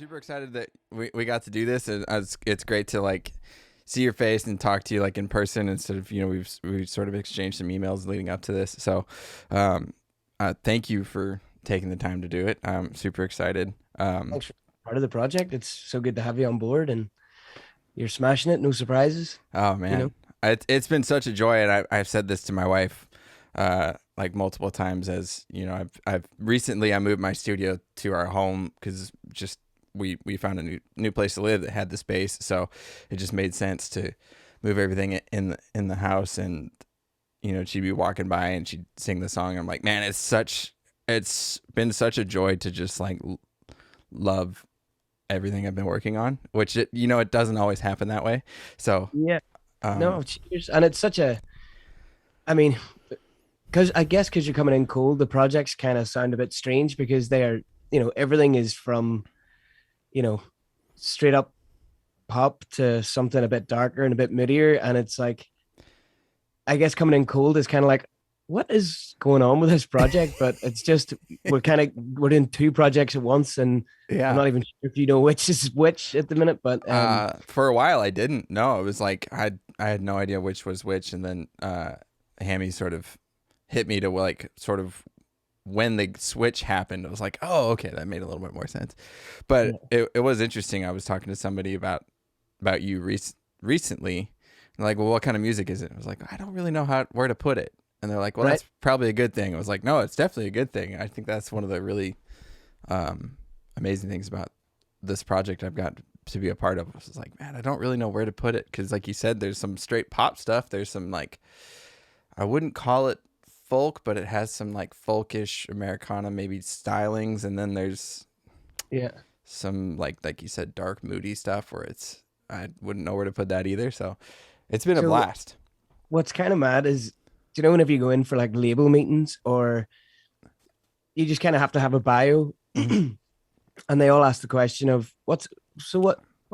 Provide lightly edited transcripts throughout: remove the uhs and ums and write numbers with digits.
super excited that we got to do this, and it's great to like see your face and talk to you like in person instead of we've sort of exchanged some emails leading up to this. So, thank you for taking the time to do it. I'm super excited. Thanks for being part of the project. It's so good to have you on board, and you're smashing it. No surprises, Oh you know. man, it's been such a joy, and I've said this to my wife, like multiple times. As you know, I've recently I moved my studio to our home because just we found a new place to live that had the space, so it just made sense to move everything in the house. And she'd be walking by and she'd sing the song. I'm like, man, it's been such a joy to just like love everything I've been working on, which it doesn't always happen that way. So, Yeah. um, No, cheers. And it's such a, I mean, because you're coming in cold, the projects kind of sound a bit strange because they are, everything is from, you know, straight up pop to something a bit darker and a bit moodier. And it's like, I guess coming in cold is kind of like, what is going on with this project? But it's just we're doing two projects at once, and I'm yeah. not even sure if you know which is which at the minute. But For a while I didn't know. It was like I had no idea which was which, and then Hammy sort of hit me to like sort of when the switch happened. I was like, oh, okay, that made a little bit more sense. But yeah, it was interesting. I was talking to somebody about you recently. And like, well, what kind of music is it? I was like, I don't really know where to put it. And they're like, well, right. that's probably a good thing. I was like, no, it's definitely a good thing. I think that's one of the really amazing things about this project I've got to be a part of. I was like, man, I don't really know where to put it because, like you said, there's some straight pop stuff. There's some like I wouldn't call it folk, but it has some like folkish Americana maybe stylings, and then there's Yeah. some like you said, dark moody stuff where it's I wouldn't know where to put that either. So it's been a So blast. what's kind of mad is, do you know whenever you go in for like label meetings or you just kind of have to have a bio, Mm-hmm. and they all ask the question of what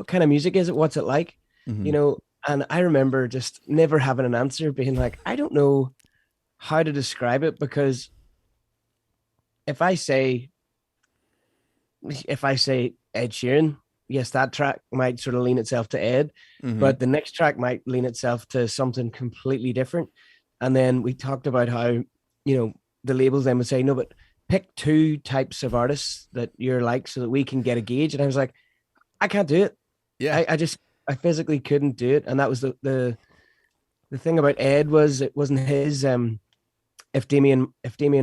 kind of music is it? What's it like? Mm-hmm. You know, and I remember just never having an answer, being like, I don't know how to describe it because if I say if I say Ed Sheeran, yes, that track might sort of lean itself to Ed, Mm-hmm. but the next track might lean itself to something completely different. And then we talked about how, the labels then would say, no, but pick two types of artists that you're like so that we can get a gauge. And I was like, I can't do it. Yeah. I physically couldn't do it. And that was the thing about Ed was it wasn't his if Damien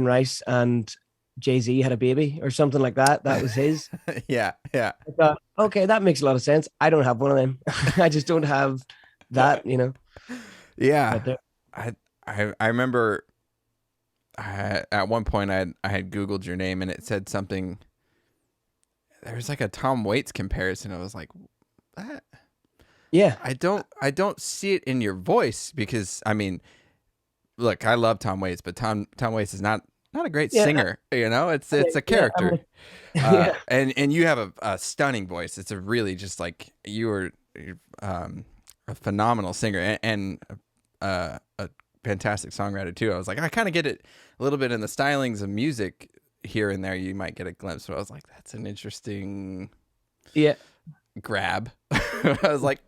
Rice and Jay-Z had a baby or something like that, that was his. Yeah. Yeah. I thought, okay, that makes a lot of sense. I don't have one of them. I just don't have that. Yeah. But there, I I remember at one point I had Googled your name and it said something. There was like a Tom Waits comparison. I was like, that yeah, I don't see it in your voice because I mean, look, I love Tom Waits, but Tom Waits is not a great yeah, singer. It's a yeah, character. yeah, And you have a stunning voice. It's a really just like you're, a phenomenal singer and a fantastic songwriter too. I was like, I kind of get it a little bit in the stylings of music here and there. You might get a glimpse, but I was like, that's an interesting yeah. grab. I was like,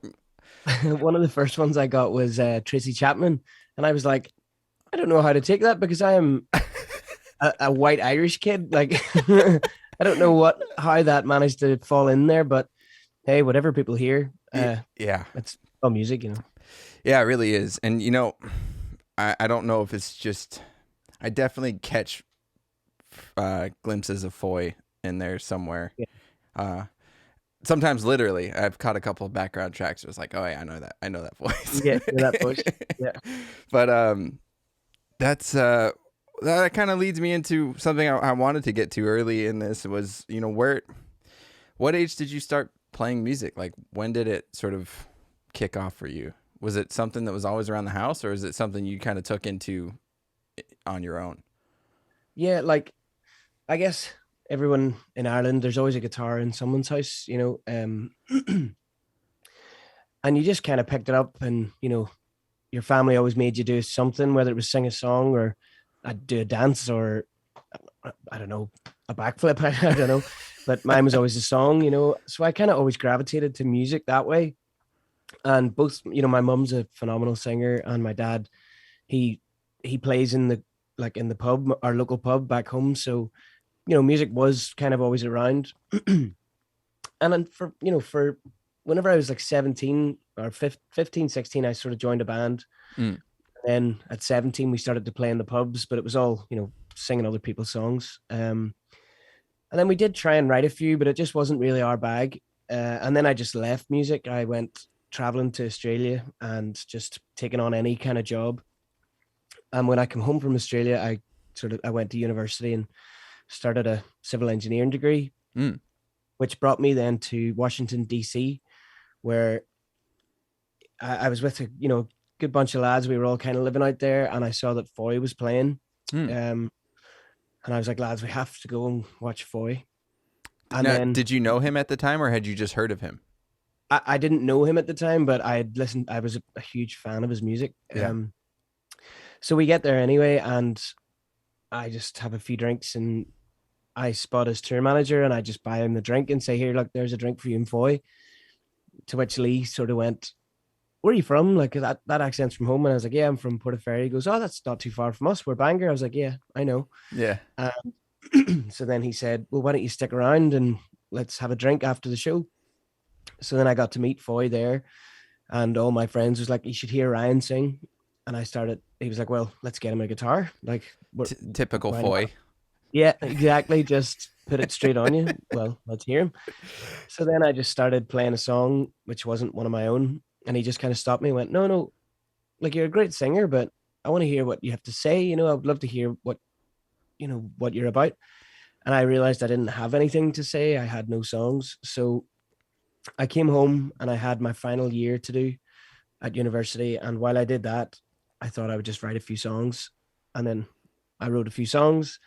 One of the first ones I got was Tracy Chapman, and I was like, I don't know how to take that because I am a white Irish kid. Like, I don't know how that managed to fall in there, but hey, whatever people hear, yeah, it's all music. yeah, it really is. And I don't know if it's just I definitely catch glimpses of Foy in there somewhere. Yeah, Uh, Sometimes literally, I've caught a couple of background tracks. It was like, oh yeah, I know that voice. yeah, that voice. Yeah. But that's that kind of leads me into something I wanted to get to early in this was what age did you start playing music? Like when did it sort of kick off for you? Was it something that was always around the house, or is it something you kind of took into on your own? Yeah, like I guess everyone in Ireland, there's always a guitar in someone's house. And you just kind of picked it up, and your family always made you do something, whether it was sing a song or do a dance or I don't know, a backflip. I don't know, but mine was always a song, you know. So I kind of always gravitated to music that way. And both, you know, my mum's a phenomenal singer, and my dad, he he plays in the like in the pub, our local pub back home. So you know, music was kind of always around. And then for you know for whenever I was like 17 or 15, 16, I sort of joined a band. Mm. Then at 17 we started to play in the pubs, but it was all, you know, singing other people's songs. And then we did try and write a few, but it just wasn't really our bag. And then I just left music. I went traveling to Australia and just taking on any kind of job. And when I came home from Australia, I went to university and started a civil engineering degree, Mm. which brought me then to Washington D.C., where I was with a, you know, good bunch of lads. We were all kind of living out there, and I saw that Foy was playing. Mm. And I was like, lads, we have to go and watch Foy. And Now, then did you know him at the time, or had you just heard of him? I didn't know him at the time, but I had listened. I was a huge fan of his music. Yeah. So we get there anyway, and I just have a few drinks, and I spot his tour manager, and I just buy him the drink and say, "Here, look, there's a drink for you and Foy." To which Lee sort of went, "Where are you from? Like that accent's from home." And I was like, "Yeah, I'm from Portaferry." He goes, "Oh, that's not too far from us. We're Bangor." I was like, "Yeah, I know." Yeah. So then he said, "Well, why don't you stick around and let's have a drink after the show?" So then I got to meet Foy there, and all my friends was like, "You should hear Ryan sing." And I started. He was like, "Well, let's get him a guitar." Like, Typical why not? Foy. Yeah, exactly. Just put it straight on you. Well, let's hear him. So then I just started playing a song which wasn't one of my own, and he just kind of stopped me and went, "No, no, like you're a great singer, but I want to hear what you have to say. You know, I would love to hear what what you're about." And I realized I didn't have anything to say. I had no songs. So I came home and I had my final year to do at university. And while I did that, I thought I would just write a few songs. And then I wrote a few songs,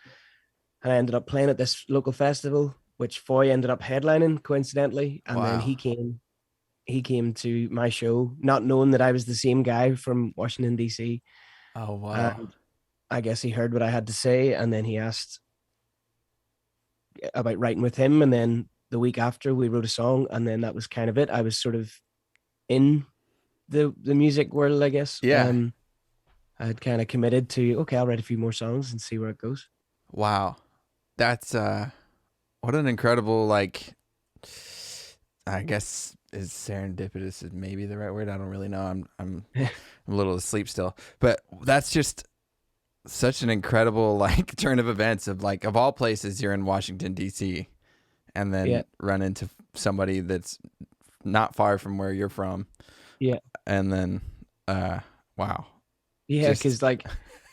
and I ended up playing at this local festival, which Foy ended up headlining coincidentally. And then Wow. he came to my show, not knowing that I was the same guy from Washington, D.C. Oh, wow. And I guess he heard what I had to say, and then he asked about writing with him. And then the week after, we wrote a song, and then that was kind of it. I was sort of in the music world, I guess. Yeah. I had kind of committed to, okay, I'll write a few more songs and see where it goes. Wow. That's what an incredible, like, I guess is serendipitous is maybe the right word. I don't really know. I'm a little asleep still. But that's just such an incredible like turn of events of like of all places you're in Washington D.C. and Yeah, then run into somebody that's not far from where you're from, yeah, and then wow. yeah. Just Because like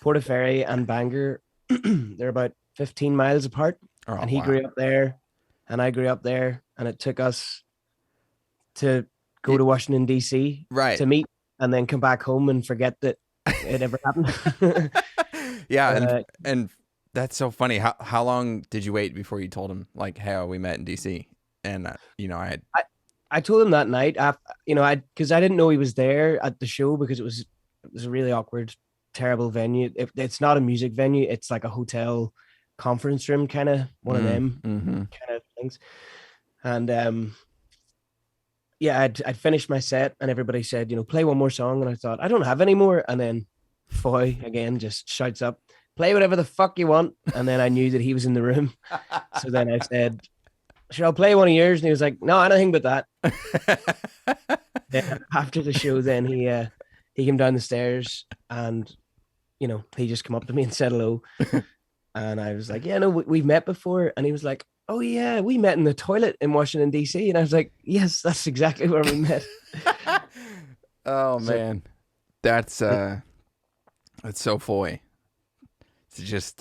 Portaferry and Bangor, they're about 15 miles apart, oh and he wow. grew up there, and I grew up there, and it took us to go Y- to Washington D.C. right. to meet, and then come back home and forget that it ever happened. Yeah, uh, and that's so funny. How long did you wait before you told him like, "Hey, we met in DC?" And I had I I told him that night after, you know, I because I didn't know he was there at the show because it was a really awkward, terrible venue. It's not a music venue; it's like a hotel conference room, kind of one of them mm-hmm. kind of things. And yeah, I'd finished my set, and everybody said, you know, play one more song, and I thought I don't have any more, and then Foy again just shouts up, "Play whatever the fuck you want," and then I knew that he was in the room. So then I said, "Sure, I'll play one of yours," and he was like, "No, anything but that." Then after the show, then he came down the stairs, and you know, he just come up to me and said hello, and I was like, "Yeah, no, we've met before," and he was like, "Oh yeah, we met in the toilet in Washington D.C." And I was like, "Yes, that's exactly where we met." Oh So man, that's that's so foy to just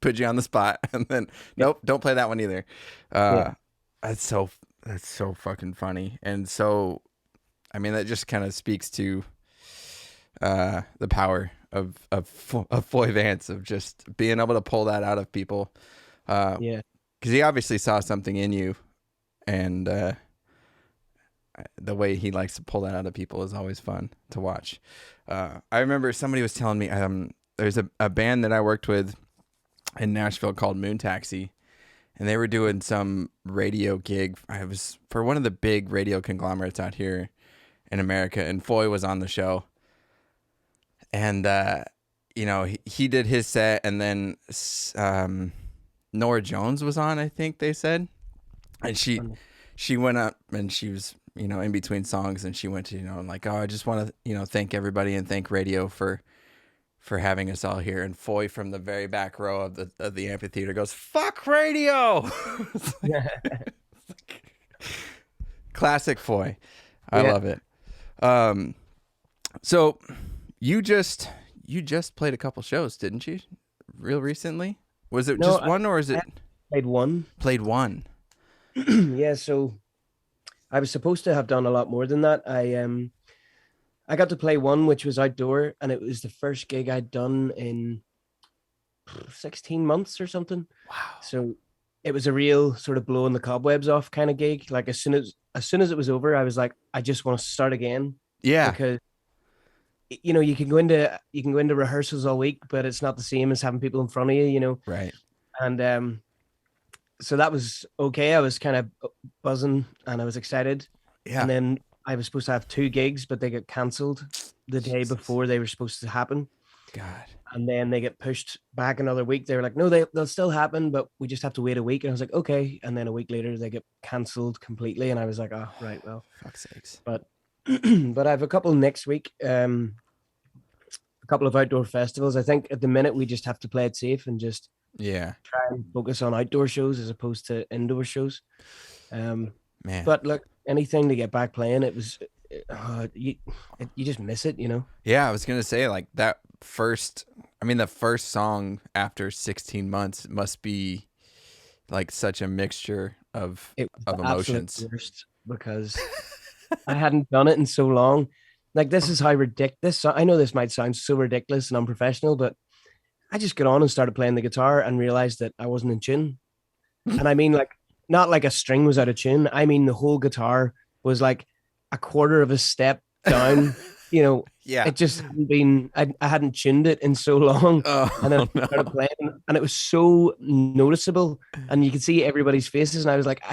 put you on the spot and then yeah, nope, don't play that one either. yeah, Uh, that's so fucking funny and so I mean that just kind of speaks to the power of Foy Vance of just being able to pull that out of people because yeah, he obviously saw something in you and the way he likes to pull that out of people is always fun to watch. I remember somebody was telling me there's a band that I worked with in Nashville called Moon Taxi, and they were doing some radio gig. I was for one of the big radio conglomerates out here in America, and Foy was on the show, and he did his set, and then Nora Jones was on, I think they said, and she went up and she was in between songs, and she went to like, oh, I just want to thank everybody and thank radio for having us all here. And Foy from the very back row of the amphitheater goes, "Fuck radio." Classic Foy. I love it. So you just played a couple shows, didn't you? Real recently? Was it just one, or is it played one? Played one. Yeah, so I was supposed to have done a lot more than that. I got to play one, which was outdoor, and it was the first gig I'd done in 16 months or something. Wow. So it was a real sort of blowing the cobwebs off kind of gig. Like as soon as it was over, I was like, I just want to start again. Yeah. Because you can go into rehearsals all week, but it's not the same as having people in front of you, Right. And so that was okay. I was kind of buzzing and I was excited. Yeah. And then I was supposed to have 2 gigs, but they got cancelled the day before they were supposed to happen. God. And then they get pushed back another week. They were like, no, they'll still happen, but we just have to wait a week. And I was like, okay. And then a week later, they get cancelled completely. And I was like, oh, right, well. Fuck's sakes. But but I have a couple next week. A couple of outdoor festivals. I think at the minute we just have to play it safe and just try and focus on outdoor shows as opposed to indoor shows. Man. But look, anything to get back playing, it was you just miss it, Yeah, I was gonna say, like, the first song after 16 months must be like such a mixture of emotions. Worst, because I hadn't done it in so long. Like, this is how ridiculous. I know this might sound so ridiculous and unprofessional, but I just got on and started playing the guitar and realized that I wasn't in tune. And I mean, like, not like a string was out of tune. I mean, the whole guitar was like a quarter of a step down. Yeah. It just hadn't been. I hadn't tuned it in so long, and then I started playing, and it was so noticeable, and you could see everybody's faces, and I was like,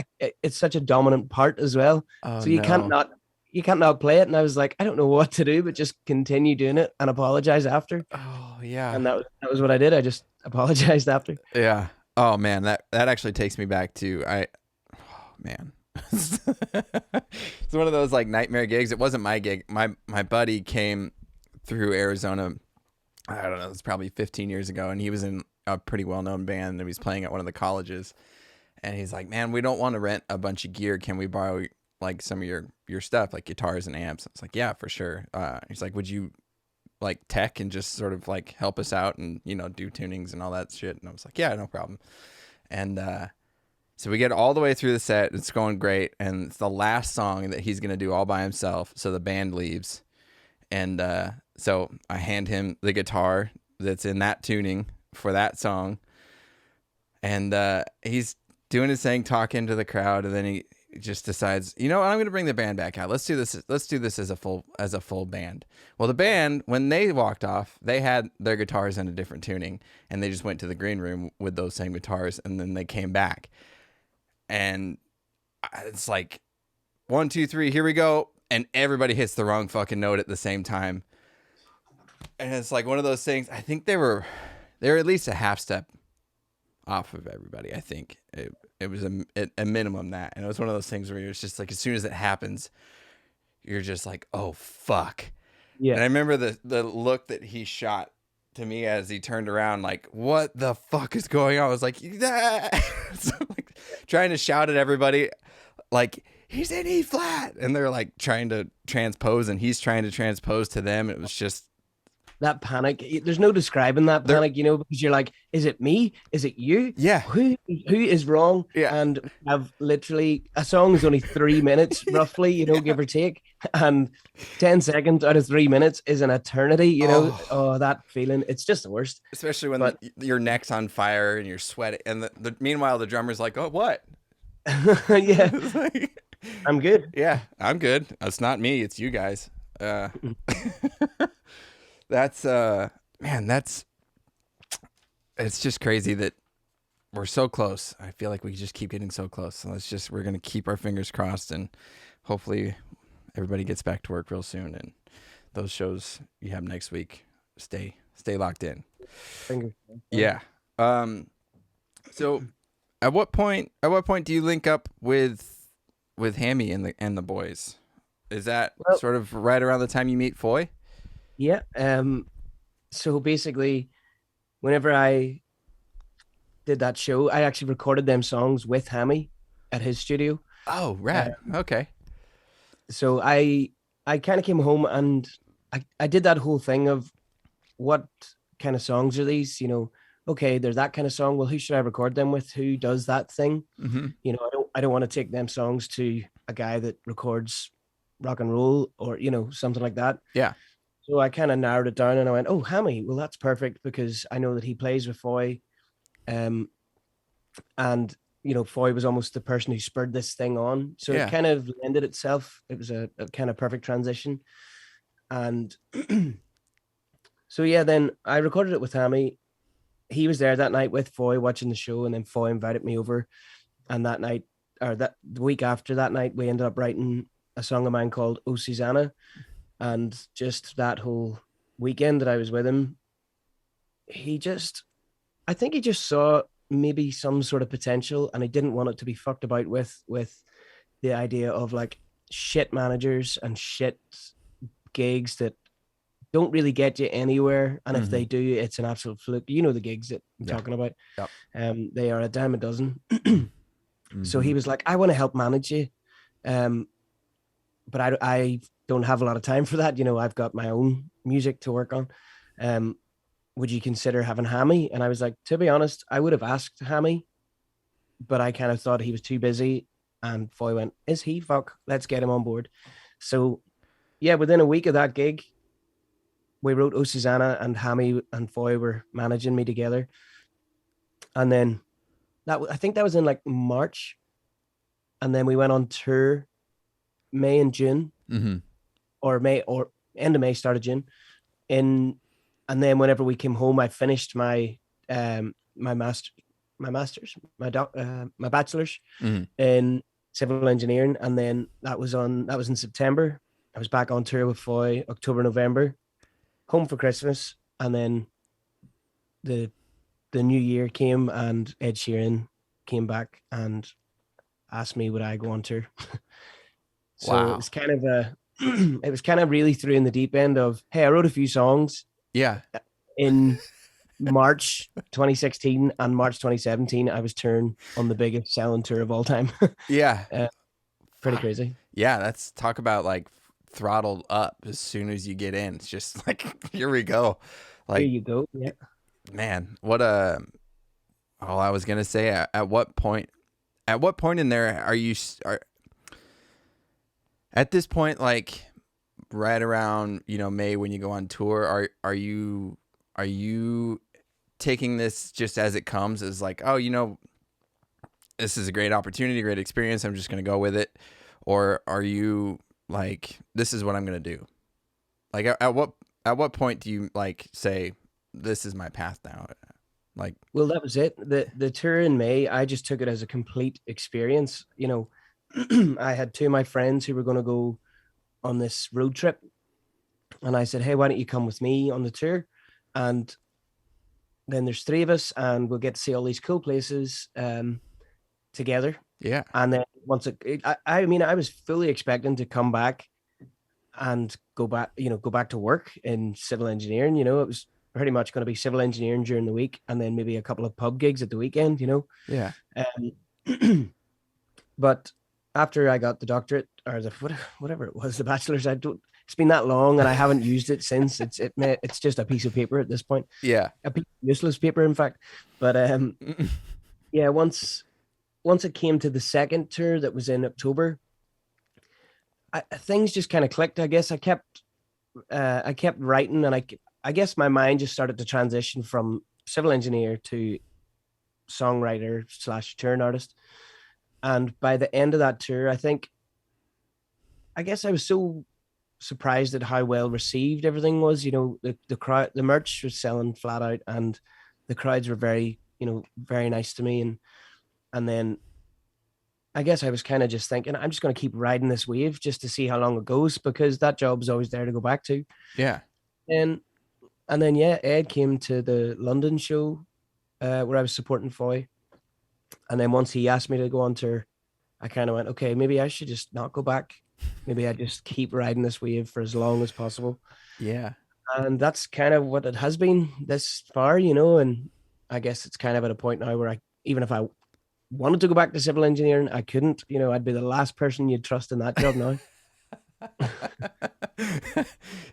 it's such a dominant part as well. So you can't not play it. And I was like, I don't know what to do, but just continue doing it and apologize after. Oh yeah. And that was what I did. I just apologized after. Yeah. Oh man, that actually takes me back to man. It's one of those like nightmare gigs. It wasn't my gig. My buddy came through Arizona, I don't know, it was probably 15 years ago, and he was in a pretty well-known band, and he was playing at one of the colleges, and he's like, man, we don't want to rent a bunch of gear. Can we borrow like some of your stuff, like guitars and amps? I was like, yeah, for sure. He's like, would you like tech and just sort of like help us out and do tunings and all that shit? And I was like, yeah, no problem. And so we get all the way through the set. It's going great. And it's the last song that he's going to do all by himself. So the band leaves. And so I hand him the guitar that's in that tuning for that song. And he's doing his thing, talking to the crowd. And then he just decides, I'm going to bring the band back out. Let's do this as a full band. Well, the band, when they walked off, they had their guitars in a different tuning. And they just went to the green room with those same guitars. And then they came back. And it's like 1, 2, 3, here we go, and everybody hits the wrong fucking note at the same time, and it's like one of those things. I think they were at least a half step off of everybody. I think it was a minimum that, and it was one of those things where it's just like, as soon as it happens, you're just like, oh fuck. Yeah. And I remember the look that he shot to me as he turned around, like, what the fuck is going on? I was like, so, like, trying to shout at everybody, like, he's in E flat, and they're like trying to transpose, and he's trying to transpose to them. It was just that panic. There's no describing that panic, because you're like, is it me? Is it you? Yeah. Who is wrong? Yeah. And I've literally, a song is only 3 minutes roughly, give or take. And 10 seconds out of 3 minutes is an eternity, Oh, that feeling. It's just the worst. Especially when your neck's on fire and you're sweating. And meanwhile, the drummer's like, oh, what? Yeah. I'm good. Yeah, I'm good. It's not me. It's you guys. That's man, it's just crazy that we're so close. I feel like we just keep getting so close. So we're gonna keep our fingers crossed, and hopefully everybody gets back to work real soon. And those shows you have next week, stay locked in. Fingers crossed, yeah. Yeah. Um. So at what point do you link up with Hammy and the boys? Is that Well, sort of right around the time you meet Foy? yeah. So basically, whenever I did that show, I actually recorded them songs with Hammy at his studio. Oh, Uh, rad. Okay. so I kind of came home and I did that whole thing of what kind of songs are these? Okay, they're that kind of song. Well, who should I record them with? Who does that thing? Mm-hmm. I don't want to take them songs to a guy that records rock and roll or something like that. Yeah. So I kind of narrowed it down and I went, oh, Hammy, well, that's perfect because I know that he plays with Foy. Um, and Foy was almost the person who spurred this thing on. So it Yeah. kind of lended itself. It was a kind of perfect transition. And so yeah, then I recorded it with Hammy. He was there that night with Foy watching the show, and then Foy invited me over. And that night, or that the week after that night, we ended up writing a song of mine called "Oh Susanna." And just that whole weekend that I was with him, he just, I think he just saw maybe some sort of potential, and he didn't want it to be fucked about with the idea of like shit managers and shit gigs that don't really get you anywhere. And if Mm-hmm. they do, it's an absolute fluke. You know the gigs that I'm Yeah. talking about. Yep. They are a dime a dozen. So Mm-hmm. he was like, I want to help manage you. Um, but I don't have a lot of time for that. I've got my own music to work on. Um, would you consider having Hammy? And I was like, to be honest, I would have asked Hammy, but I kind of thought he was too busy. And Foy went, is he? Fuck, let's get him on board. So yeah, within a week of that gig, we wrote Oh Susanna, and Hammy and Foy were managing me together. And then I think that was in like March. And then we went on tour May and June, Mm-hmm. or May or end of May, start of June. In And then whenever we came home, I finished my my bachelor's Mm-hmm. in civil engineering, and then that was in September. I was back on tour with Foy October, November, home for Christmas, and then the the new year came and Ed Sheeran came back and asked me would I go on tour. So it Wow. was kind of it was kind of really threw in the deep end of, hey, I wrote a few songs Yeah. in March 2016 and March 2017. I was touring on the biggest selling tour of all time. Yeah. uh, Pretty Fuck. crazy. Yeah. That's talk about like throttled up as soon as you get in. It's just like here we go. Here Like you go. Yeah. man, what a. Oh, I was gonna say at what point. At what point in there are at this point like right around May when you go on tour are you taking this just as it comes as like oh this is a great opportunity, great experience, I'm just gonna go with it, or are you like this is what I'm gonna do, like at what point do you like say this is my path now, like Well, that was it. The tour in May, I just took it as a complete experience. I had two of my friends who were going to go on this road trip, and I said, "Hey, why don't you come with me on the tour?" And then there's three of us, and we'll get to see all these cool places together. yeah And then I mean, I was fully expecting to come back and go back to work in civil engineering. It was pretty much going to be civil engineering during the week, and then maybe a couple of pub gigs at the weekend. yeah Um, but after I got the doctorate or whatever it was, the bachelor's, I don't. It's been that long, and I haven't used it since. It's just a piece of paper at this point, yeah a piece of useless paper, in fact. But yeah, once it came to the second tour that was in October, things just kind of clicked. I guess I kept writing, and I guess my mind just started to transition from civil engineer to songwriter slash turn artist. And by the end of that tour, I guess I was so surprised at how well received everything was. The crowd, the merch was selling flat out, and the crowds were very, very nice to me. And then I guess I was kind of just thinking, I'm just going to keep riding this wave just to see how long it goes, because that job's always there to go back to. Yeah. And and then yeah, Ed came to the London show where I was supporting Foy, and then once he asked me to go on tour, I kind of went, okay, maybe I should just not go back. Maybe I just keep riding this wave for as long as possible. Yeah. And that's kind of what it has been this far, and I guess it's kind of at a point now where even if I wanted to go back to civil engineering, I couldn't. I'd be the last person you'd trust in that job now.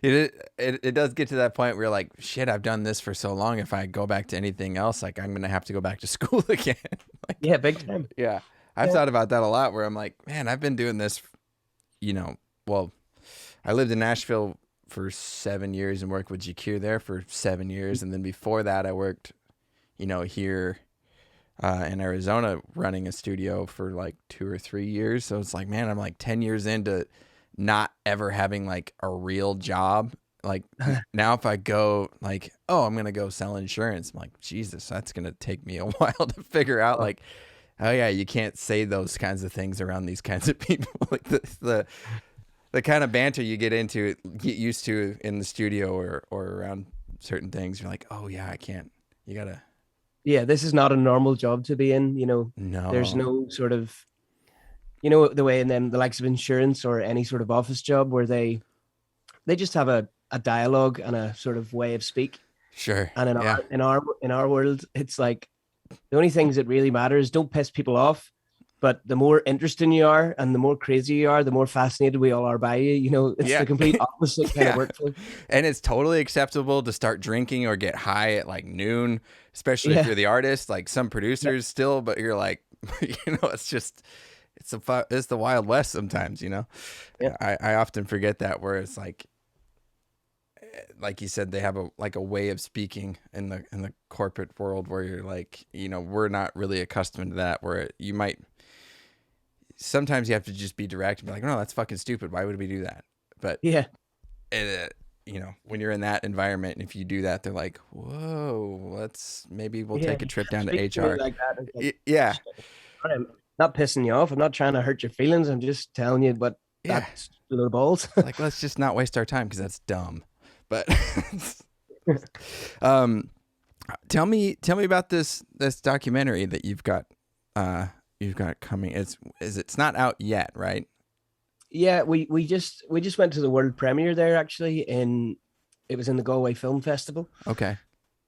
it does get to that point where you're like, shit, I've done this for so long. If I go back to anything else, like I'm gonna have to go back to school again. Like, Yeah, big time. yeah, I've Yeah. thought about that a lot. Where I'm like, man, I've been doing this. You know, well, I lived in Nashville for 7 years and worked with GQ there for 7 years, and then before that, I worked, here in Arizona running a studio for like 2 or 3 years. So it's like, man, I'm like 10 years into not ever having like a real job. Like now if I go like, oh, I'm going to go sell insurance, I'm like, Jesus, that's going to take me a while to figure out like, oh yeah, you can't say those kinds of things around these kinds of people. Like the kind of banter you get used to in the studio or around certain things. You're like, oh yeah, I can't, you gotta, Yeah, this is not a normal job to be in. There's no. no sort of, the way in them, the likes of insurance or any sort of office job where they just have a dialogue and a sort of way of speak. Sure. And in Yeah. our world, it's like the only things that really matter is don't piss people off. But the more interesting you are and the more crazy you are, the more fascinated we all are by you. It's Yeah. the complete opposite kind of Yeah. workflow. And it's totally acceptable to start drinking or get high at like noon, especially if Yeah. you're the artist, like some Yeah. producers still, but you're like, it's just, it's the Wild West sometimes. Yeah. I often forget that where it's like you said, they have a way of speaking in the corporate world where you're like, we're not really accustomed to that, where you might, sometimes you have to just be direct and be like, no, that's fucking stupid. Why would we do that? But Yeah. when you're in that environment, and if you do that, they're like, whoa, maybe we'll Yeah. take a trip down to Speak to me HR. like that. It's like, Yeah. I'm not pissing you off. I'm not trying to hurt your feelings. I'm just telling you what Yeah. that's a little balls. Like, let's just not waste our time because that's dumb. But um, tell me about this documentary that you've got coming. It's not out yet, right? Yeah, we just went to the world premiere there actually it was in the Galway Film Festival. Okay.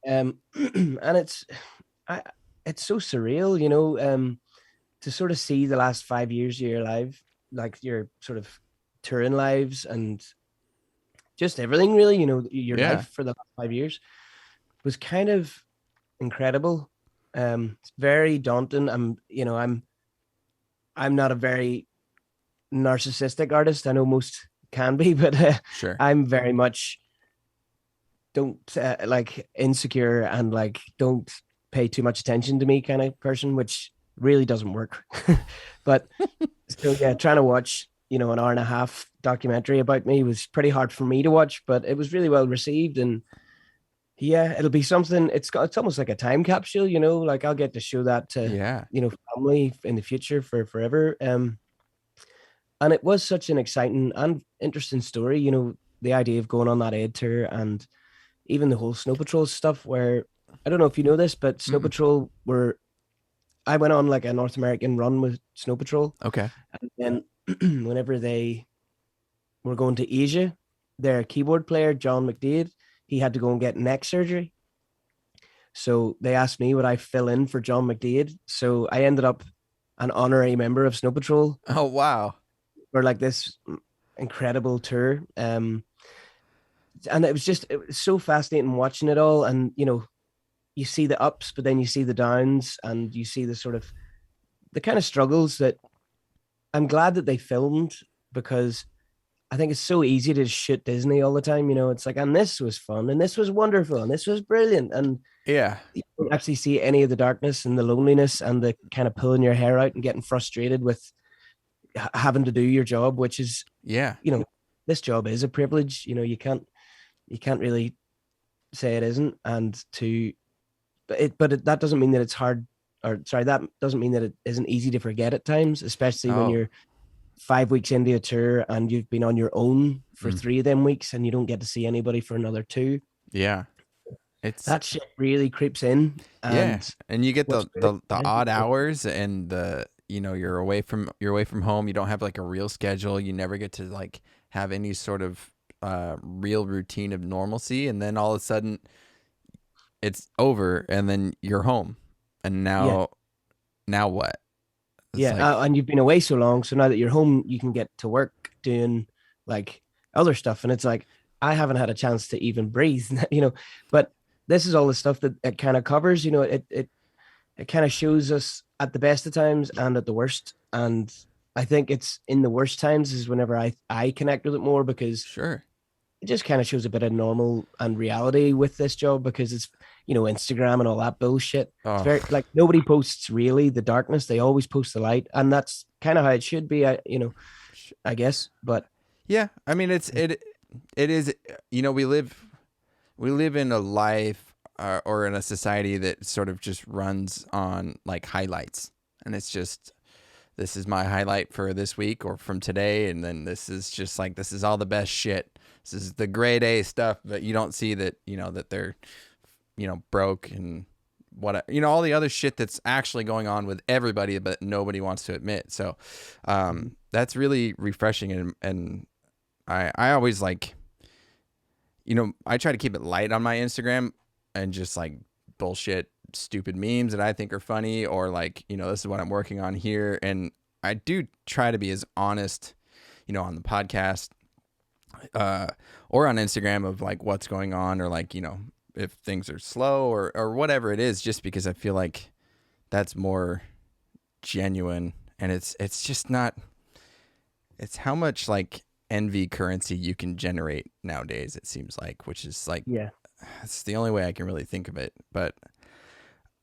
And I, it's so surreal, to sort of see the last 5 years of your life, like your sort of touring lives and just everything really, your Yeah. life for the last 5 years was kind of incredible. It's very daunting. I'm not a very narcissistic artist. I know most can be, but Sure. I'm very much don't like insecure and like don't pay too much attention to me kind of person, which really doesn't work. But so yeah, trying to watch an hour and a half documentary about me was pretty hard for me to watch, but it was really well received. And yeah, it'll be something. It's almost like a time capsule, like I'll get to show that to Yeah. family in the future for forever. And it was such an exciting and interesting story, the idea of going on that Ed tour and even the whole Snow Patrol stuff, where I don't know if you know this, but Snow Mm-mm. Patrol I went on like a North American run with Snow Patrol. Okay. And whenever they were going to Asia, their keyboard player, John McDade, he had to go and get neck surgery. So they asked me would I fill in for John McDade. So I ended up an honorary member of Snow Patrol Oh wow. for like this incredible tour. And it was so fascinating watching it all. And you see the ups, but then you see the downs, and you see the sort of the kind of struggles that I'm glad that they filmed, because I think it's so easy to shoot Disney all the time. It's like, and this was fun, and this was wonderful, and this was brilliant, and Yeah. you don't actually see any of the darkness and the loneliness and the kind of pulling your hair out and getting frustrated with having to do your job, which is, Yeah. this job is a privilege. You can't really say it isn't. And to that doesn't mean that it's hard, or sorry, that doesn't mean that it isn't easy to forget at times, especially when Oh, you're 5 weeks into a tour and you've been on your own for mm, 3 of them weeks and you don't get to see anybody for another two. yeah. It's That shit really creeps in. Yeah, And and you get what's the great, the odd hours and you're away from home. You don't have like a real schedule. You never get to like have any sort of real routine of normalcy, and then all of a sudden it's over, and then you're home, and yeah, now what? It's yeah, like and you've been away so long, so now that you're home, you can get to work doing like other stuff, and it's like I haven't had a chance to even breathe, But this is all the stuff that it kind of covers. It kind of shows us at the best of times and at the worst, and I think it's in the worst times is whenever I connect with it more, because sure. it just kind of shows a bit of normal and reality with this job, because it's Instagram and all that bullshit. It's Oh, very like nobody posts really the darkness. They always post the light, and that's kind of how it should be. I guess, but yeah. I mean, it is. We live in a life or in a society that sort of just runs on like highlights, and it's just this is my highlight for this week or from today, and then this is just like this is all the best shit. This is the grade A stuff, but you don't see that that they're broke and what all the other shit that's actually going on with everybody, but nobody wants to admit. So that's really refreshing, and I always like I try to keep it light on my Instagram and just like bullshit, stupid memes that I think are funny, or like, this is what I'm working on here. And I do try to be as honest, on the podcast, or on Instagram of like what's going on, or like, if things are slow or whatever it is, just because I feel like that's more genuine. And it's just not, it's how much like envy currency you can generate nowadays, it seems like, which is like, yeah, it's the only way I can really think of it. But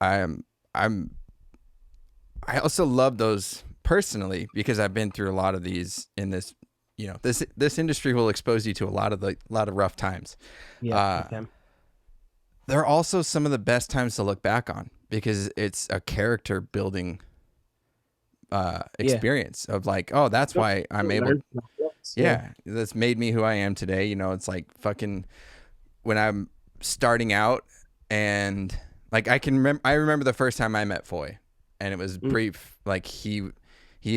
I'm I'm I also love those personally because I've been through a lot of these in this this industry will expose you to a lot of rough times. yeah, Uh big time. they're also some of the best times to look back on because it's a character building Yeah, experience of like, oh, that's why I'm able. learn from mistakes. Yeah, Yeah, that's made me who I am today. It's like fucking when I'm starting out, and like I remember the first time I met Foy, and it was mm, brief. Like he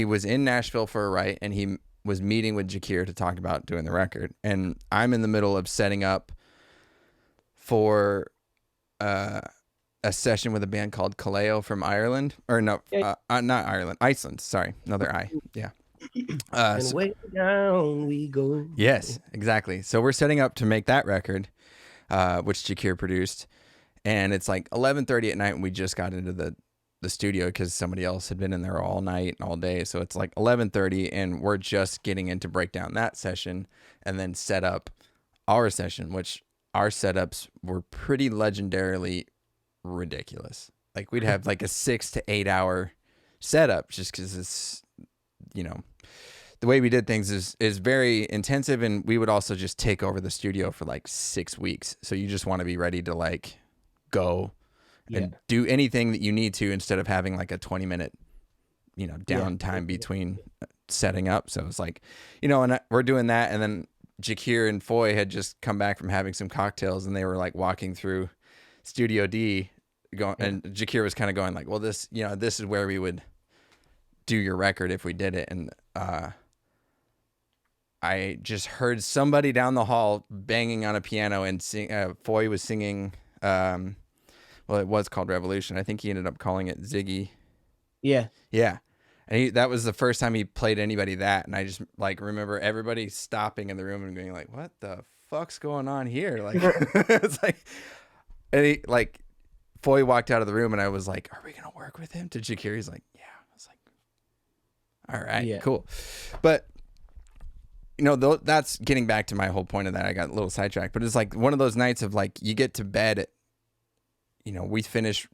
was in Nashville for a write, and he was meeting with Jakir to talk about doing the record, and I'm in the middle of setting up for uh, a session with a band called Kaleo from Ireland, or no, yeah. not Ireland, Iceland. Sorry, another I. Yeah. And So, way down we go. yes, exactly. So we're setting up to make that record, which Jakir produced, and it's like 11:30 at night, and we just got into the studio because somebody else had been in there all night and all day. So it's like 11:30, and we're just getting in to break down that session and then set up our session, which our setups were pretty legendarily ridiculous. Like we'd have like a 6 to 8 hour setup just because it's you know the way we did things is very intensive, and we would also just take over the studio for like 6 weeks. So you just want to be ready to like go Yeah, and do anything that you need to instead of having like a 20-minute yeah, downtime between setting up. So it's like and we're doing that, and then Jakir and Foy had just come back from having some cocktails, and they were like walking through Studio D going, yeah, and Jakir was kind of going like, well, this is where we would do your record if we did it. And I just heard somebody down the hall banging on a piano, and Foy was singing. Well, it was called Revolution. I think he ended up calling it Ziggy. yeah. Yeah, and that was the first time he played anybody that, and I just like remember everybody stopping in the room and being like, "What the fuck's going on here?" Like it's like, and he like Foy walked out of the room, and I was like, "Are we gonna work with him?" To Jakir, he's like, "Yeah." I was like, "All right, Yeah, cool," but that's getting back to my whole point of that. I got a little sidetracked, but it's like one of those nights of like you get to bed at, we finish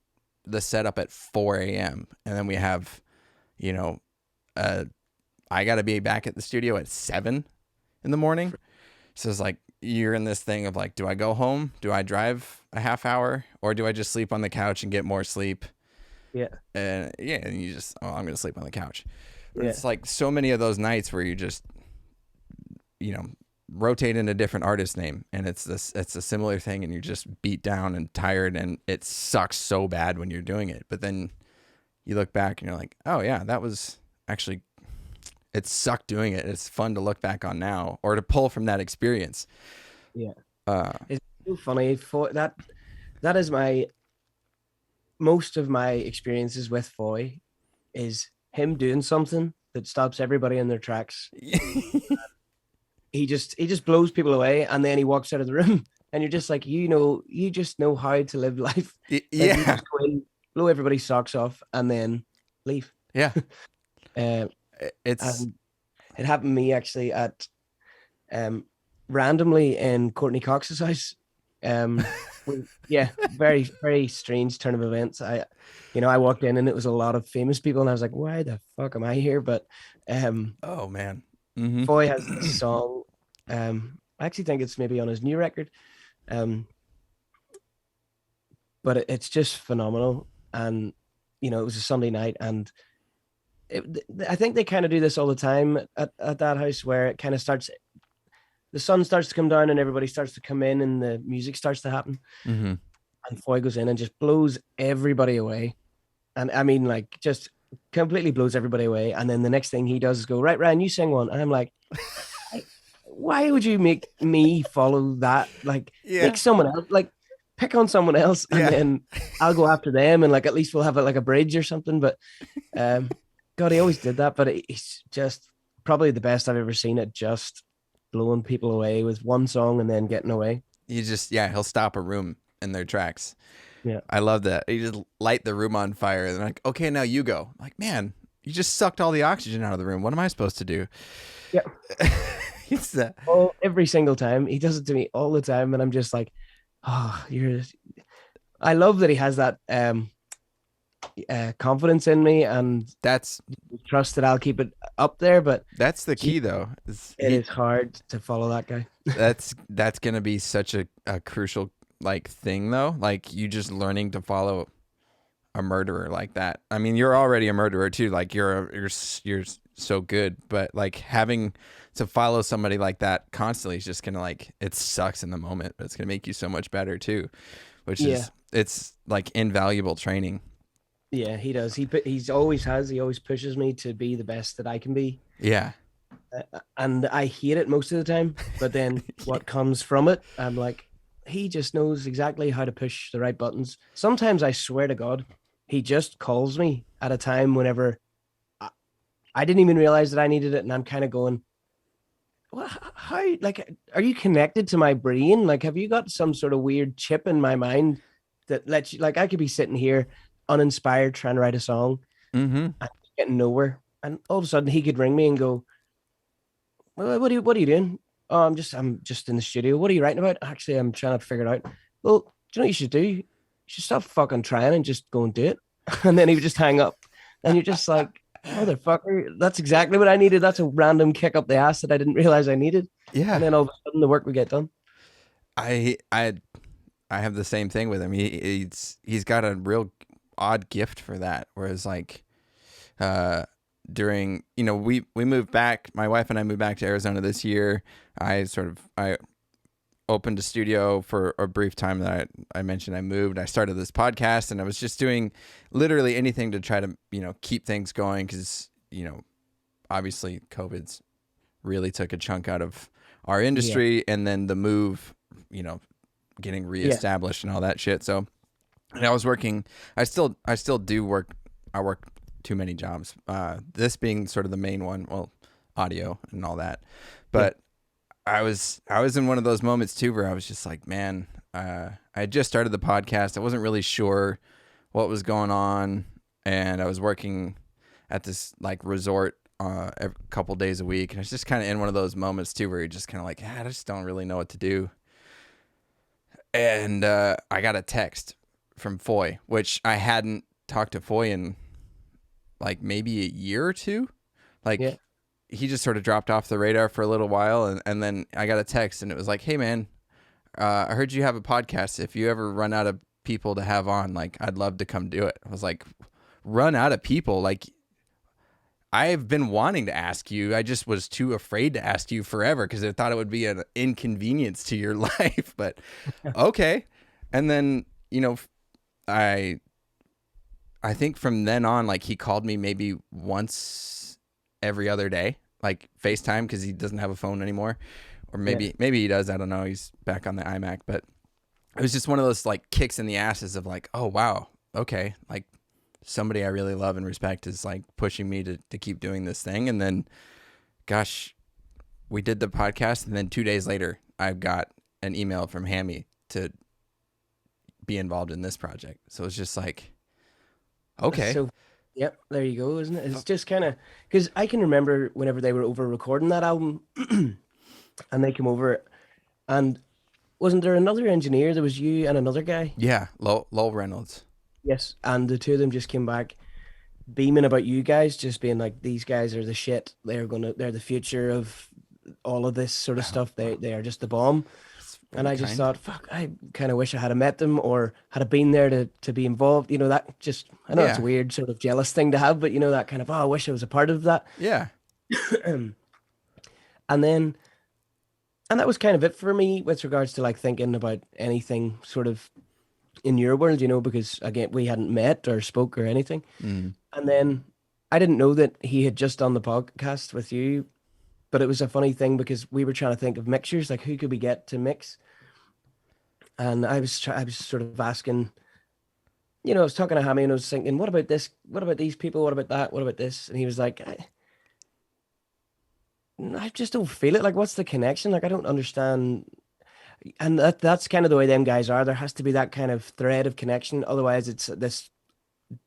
the setup at 4 a.m. and then we have, I got to be back at the studio at 7 in the morning. So it's like you're in this thing of like, do I go home? Do I drive a half hour, or do I just sleep on the couch and get more sleep? Yeah. And yeah, and you just, oh, I'm gonna sleep on the couch. But Yeah. it's like so many of those nights where you just, you know, rotate in a different artist name, and it's a similar thing, and you're just beat down and tired, and it sucks so bad when you're doing it. But then you look back and you're like, oh yeah, that was actually, it sucked doing it. It's fun to look back on now, or to pull from that experience. Yeah. Uh, It's so funny for that. That is my most of my experiences with Foy is him doing something that stops everybody in their tracks. He just blows people away, and then he walks out of the room, and you're just like, you just know how to live life. Like you yeah, just go in, blow everybody's socks off, and then leave. yeah. Uh, It's and it happened to me actually at um randomly in Courtney Cox's house. Yeah, very, very strange turn of events. I walked in and it was a lot of famous people, and I was like, why the fuck am I here? But oh man. Mm-hmm. Foy has this song. I actually think it's maybe on his new record. Um, but it's just phenomenal. And it was a Sunday night, and I think they kind of do this all the time at that house, where it kind of starts, the sun starts to come down and everybody starts to come in and the music starts to happen. Mm-hmm. And Foy goes in and just blows everybody away. And I mean, like, just completely blows everybody away. And then the next thing he does is go, right, Ryan, you sing one. And I'm like, why would you make me follow that? Like, Yeah. make someone else, like, pick on someone else, and Yeah. then I'll go after them, and like at least we'll have like a bridge or something. But God, he always did that. But he's just probably the best I've ever seen at just blowing people away with one song and then getting away. He'll stop a room in their tracks. Yeah. I love that. He just light the room on fire, and they're like, okay, now you go. I'm like, man, you just sucked all the oxygen out of the room. What am I supposed to do? Yeah. It's that. Oh, every single time he does it to me all the time, and I'm just like, oh, I love that he has that confidence in me and That's trust that I'll keep it up there. But the key though. It is hard to follow that guy. That's gonna be such a crucial like thing though. Like you just learning to follow a murderer like that. I mean, you're already a murderer too. Like you're so good, but like having to follow somebody like that constantly is just gonna, like, it sucks in the moment, but it's gonna make you so much better too, which is, it's like invaluable training. Yeah, he does. He always pushes me to be the best that I can be. Yeah. And I hate it most of the time, but then what comes from it, I'm like, he just knows exactly how to push the right buttons. Sometimes I swear to God, he just calls me at a time whenever I didn't even realize that I needed it, and I'm kind of going, well, how, like, are you connected to my brain? Like, have you got some sort of weird chip in my mind that lets you, like, I could be sitting here uninspired trying to write a song and getting nowhere, and all of a sudden he could ring me and go, well, what are you doing? Oh, I'm just in the studio. What are you writing about? Actually, I'm trying to figure it out. Well, do you know what you should do? You should stop fucking trying and just go and do it. And then he would just hang up, and you're just like, motherfucker, that's exactly what I needed. That's a random kick up the ass that I didn't realize I needed. Yeah. And then all of a sudden the work would get done. I have the same thing with him. He's got a real odd gift for that. Whereas like during, we moved back, my wife and I moved back to Arizona this year. I opened a studio for a brief time that I mentioned I moved. I started this podcast, and I was just doing literally anything to try to, keep things going. Cause, obviously COVID's really took a chunk out of our industry, and then the move, getting reestablished and all that shit. So, and I was working, I still do work. I work too many jobs. This being sort of the main one, well, audio and all that, but I was in one of those moments too, where I was just like, man, I had just started the podcast. I wasn't really sure what was going on. And I was working at this like resort, a couple days a week. And I was just kind of in one of those moments too, where you're just kind of like, I just don't really know what to do. And, I got a text from Foy, which I hadn't talked to Foy in like maybe a year or two. Like he just sort of dropped off the radar for a little while, and then I got a text, and it was like, hey man, I heard you have a podcast. If you ever run out of people to have on, like, I'd love to come do it. I was like, run out of people? Like, I've been wanting to ask you. I just was too afraid to ask you forever because I thought it would be an inconvenience to your life. But okay. And then, I think from then on, like, he called me maybe once every other day, like FaceTime, because he doesn't have a phone anymore. Or maybe he does. I don't know. He's back on the iMac. But it was just one of those like kicks in the asses of like, oh, wow. Okay. Like, somebody I really love and respect is like pushing me to keep doing this thing. And then, gosh, we did the podcast. And then 2 days later, I got an email from Hammy to be involved in this project. So it's just like, okay. So, yep, there you go, isn't it? It's just kind of because I can remember whenever they were over recording that album and they came over, and wasn't there another engineer? There was you and another guy. Yeah. Lowell Reynolds. Yes, and the two of them just came back beaming about you guys, just being like, these guys are the shit. They're the future of all of this sort of stuff. They are just the bomb. And I just thought, fuck, I kind of wish I had met them or had been there to be involved. That just, I know it's a weird sort of jealous thing to have, but that kind of, I wish I was a part of that. Yeah. And that was kind of it for me with regards to like thinking about anything sort of in your world, because again, we hadn't met or spoke or anything. Mm. And then I didn't know that he had just done the podcast with you, but it was a funny thing because we were trying to think of mixtures, like who could we get to mix? And I was sort of asking, I was talking to Hammy and I was thinking, what about this? What about these people? What about that? What about this? And he was like, I just don't feel it. Like, what's the connection? Like, I don't understand. And that's kind of the way them guys are. There has to be that kind of thread of connection. Otherwise, it's this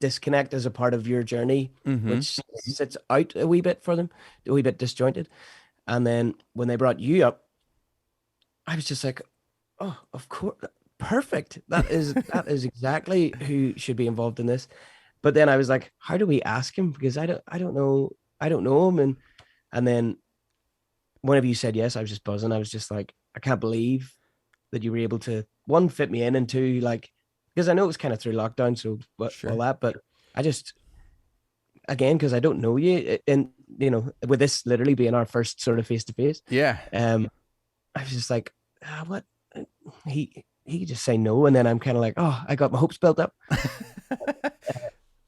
disconnect as a part of your journey, which sits out a wee bit for them, a wee bit disjointed. And then when they brought you up, I was just like, oh, of course, perfect. That is exactly who should be involved in this. But then I was like, how do we ask him? Because I don't know him. And then whenever you said yes, I was just buzzing. I was just like, I can't believe that you were able to, one, fit me in, and two, like, because I know it was kind of through lockdown, so all that, but I just, again, because I don't know you, and with this literally being our first sort of face to face, I was just like, what? He could just say no, and then I'm kind of like, oh, I got my hopes built up.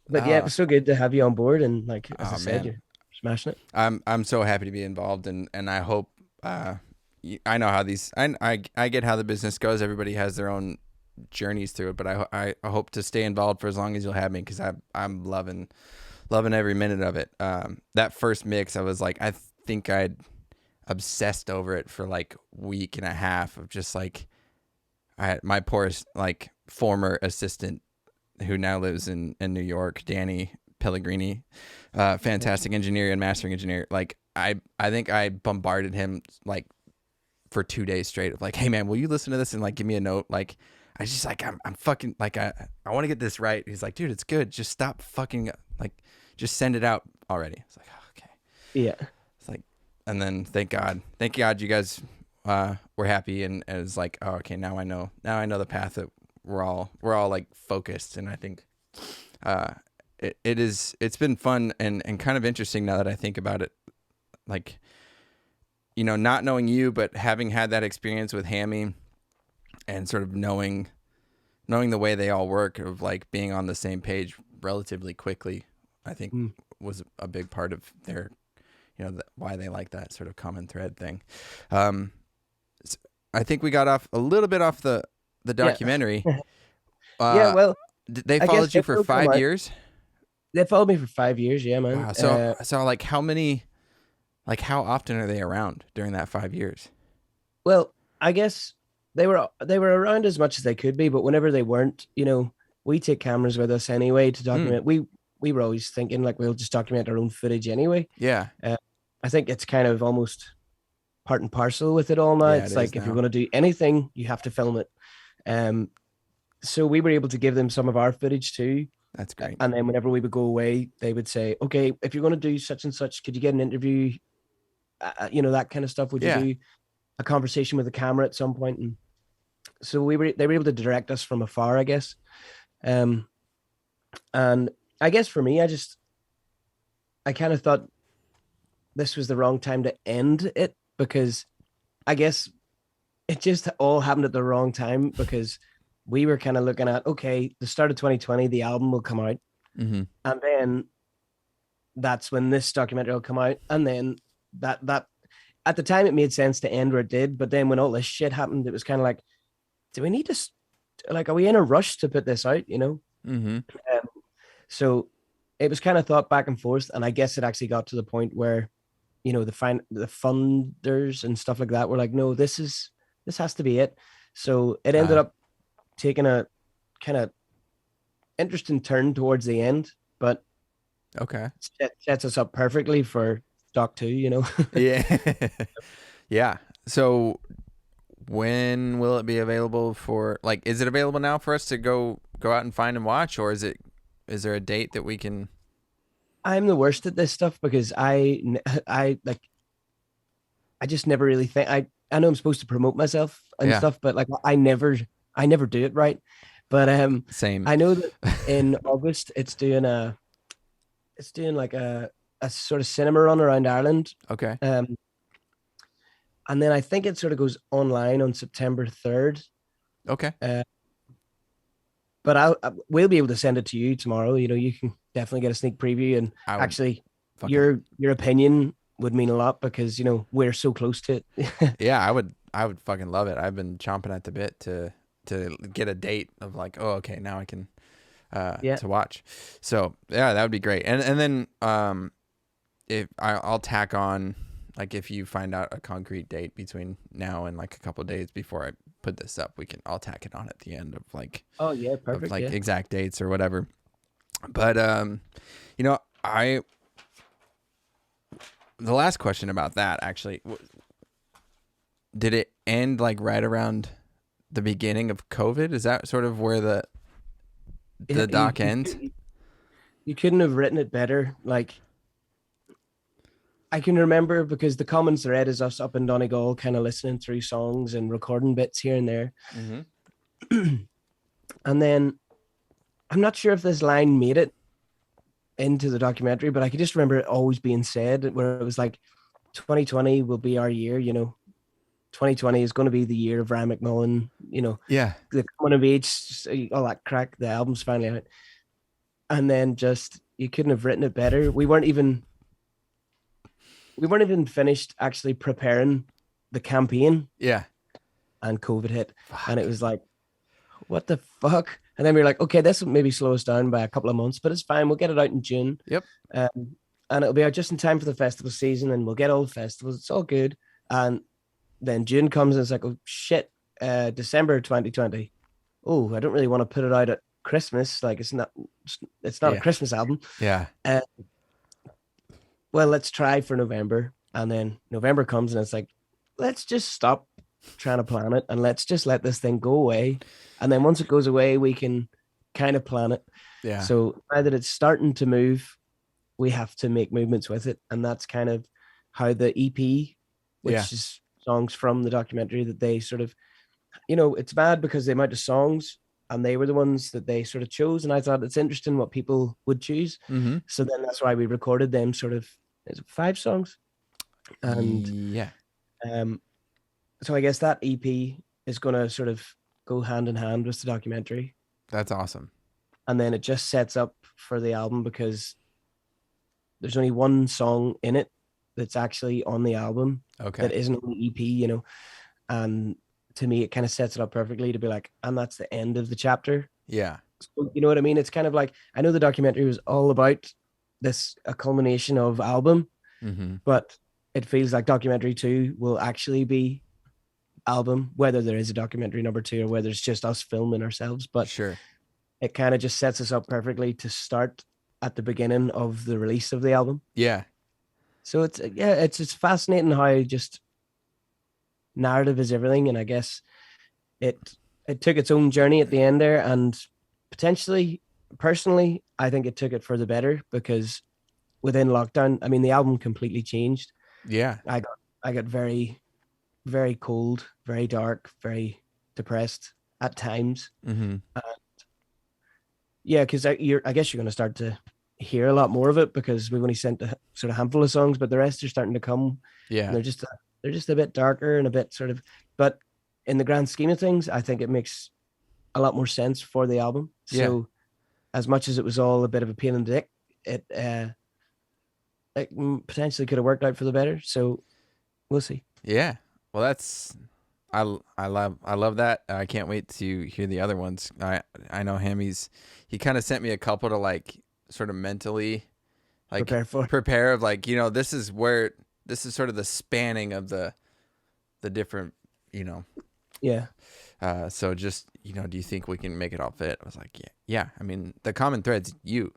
But yeah, it was so good to have you on board, and like as I said, you're smashing it. I'm so happy to be involved, and I hope I know how I get how the business goes. Everybody has their own journeys through it, but I hope to stay involved for as long as you'll have me, because I'm loving every minute of it. That first mix, I was like, I think I'd obsessed over it for like a week and a half of just like my poor like former assistant who now lives in New York, Danny Pellegrini, fantastic engineer and mastering engineer. Like I think I bombarded him like for 2 days straight of like, hey man, will you listen to this and like give me a note? Like I just like I'm fucking like I want to get this right. He's like, dude, it's good. Just stop fucking like just send it out already. It's like, oh, okay. Yeah. It's like, and then thank God you guys were happy, and it was like, oh, okay, now I know the path that we're all like focused. And I think it's been fun and kind of interesting now that I think about it, like, not knowing you, but having had that experience with Hammy and sort of knowing the way they all work, of like being on the same page relatively quickly, I think was a big part of their, why they like that sort of common thread thing. I think we got off a little bit off the documentary. Yeah, well, they followed you for 5 years. They followed me for 5 years. Yeah, man. Wow. So like how often are they around during that 5 years? Well, I guess they were around as much as they could be, but whenever they weren't, we take cameras with us anyway to document. We were always thinking like we'll just document our own footage anyway. Yeah. I think it's kind of almost part and parcel with it all now. Yeah, it's like if you're going to do anything, you have to film it. So we were able to give them some of our footage too. That's great. And then whenever we would go away, they would say, okay, if you're going to do such and such, could you get an interview that kind of stuff? Would you Yeah. do a conversation with the camera at some point? And so they were able to direct us from afar, I guess. Um, and I guess for me, I kind of thought this was the wrong time to end it because I guess it just all happened at the wrong time because we were kind of looking at, okay, the start of 2020, the album will come out, Mm-hmm. and then that's when this documentary will come out, and then that at the time it made sense to end where it did, but then when all this shit happened, it was kind of like, do we need to like, are we in a rush to put this out? Mm-hmm. Um, so it was kind of thought back and forth, and I guess it actually got to the point where the funders and stuff like that were like, no, this has to be it. So it ended Uh, up taking a kind of interesting turn towards the end, but okay. it sets us up perfectly for Doc 2. Yeah. Yeah. So when will it be available for, like, is it available now for us to go out and find and watch, or is there a date that we can? I'm the worst at this stuff because I like I just never really think I know I'm supposed to promote myself and Yeah. stuff, but like I never do it right. But Same. I know that in August it's doing like a sort of cinema run around Ireland. Okay. Um, and then I think it sort of goes online on September 3rd. Okay. Uh, but we'll be able to send it to you tomorrow. You can definitely get a sneak preview. And I would actually, fucking, your opinion would mean a lot because we're so close to it. yeah, I would fucking love it. I've been chomping at the bit to get a date of like, oh, okay, now I can Yeah, to watch. So yeah, that would be great. And then if I'll tack on, like, if you find out a concrete date between now and like a couple of days before I put this up, I'll tack it on at the end oh yeah, of perfect. like Yeah. exact dates or whatever. But I the last question about that actually, did it end like right around the beginning of COVID? Is that sort of where Yeah, the doc ends? you couldn't have written it better. Like I can remember because the common thread is us up in Donegal kind of listening through songs and recording bits here and there. Mm-hmm. And then I'm not sure if this line made it into the documentary, but I can just remember it always being said where it was like 2020 will be our year, 2020 is going to be the year of Ryan McMullan, Yeah. the coming of age, all that crack, the album's finally out. And then just you couldn't have written it better. We weren't even finished actually preparing the campaign Yeah. and COVID hit. And it Fuck. was like, what the fuck? And then we were like, okay, this will maybe slow us down by a couple of months, but it's fine. We'll get it out in June. Yep. Um, and it'll be out just in time for the festival season and we'll get all the festivals. It's all good. And then June comes and it's like, oh shit, December 2020. Oh, I don't really want to put it out at Christmas. Like it's not a Yeah. Christmas album. Yeah. Uh, well, let's try for November. And then November comes and it's like, let's just stop trying to plan it and let's just let this thing go away. And then once it goes away, we can kind of plan it. Yeah. So now that it's starting to move, we have to make movements with it. And that's kind of how the EP, Yeah. which is songs from the documentary that they sort of, it's bad because the amount of songs and they were the ones that they sort of chose. And I thought it's interesting what people would choose. Mm-hmm. So then that's why we recorded them sort of, is it 5 songs? And Yeah. um, so I guess that EP is going to sort of go hand in hand with the documentary. That's awesome. And then it just sets up for the album because there's only one song in it that's actually on the album Okay. that isn't on the EP, and to me, it kind of sets it up perfectly to be like, and that's the end of the chapter. Yeah. So, you know what I mean? It's kind of like, I know the documentary was all about a culmination of album, Mm-hmm. but it feels like documentary 2 will actually be album, whether there is a documentary number 2 or whether it's just us filming ourselves. But Sure. it kind of just sets us up perfectly to start at the beginning of the release of the album. Yeah. So it's fascinating how just narrative is everything, and I guess it took its own journey at the end there, and potentially, personally, I think it took it for the better because within lockdown, I mean, the album completely changed. Yeah. I got very, very cold, very dark, very depressed at times. Mm-hmm. Uh, yeah, because I guess you're going to start to hear a lot more of it because we've only sent a sort of handful of songs, but the rest are starting to come, and Yeah. they're just a bit darker and a bit sort of. But in the grand scheme of things, I think it makes a lot more sense for the album. Yeah. So as much as it was all a bit of a pain in the dick, it potentially could have worked out for the better. So we'll see. Yeah. Well, I love that. I can't wait to hear the other ones. I know him. He kind of sent me a couple to like sort of mentally like Prepare for. prepare of like, this is sort of the spanning of the different, you know. Yeah, So just, do you think we can make it all fit? I was like, yeah. Yeah. I mean, the common thread's you.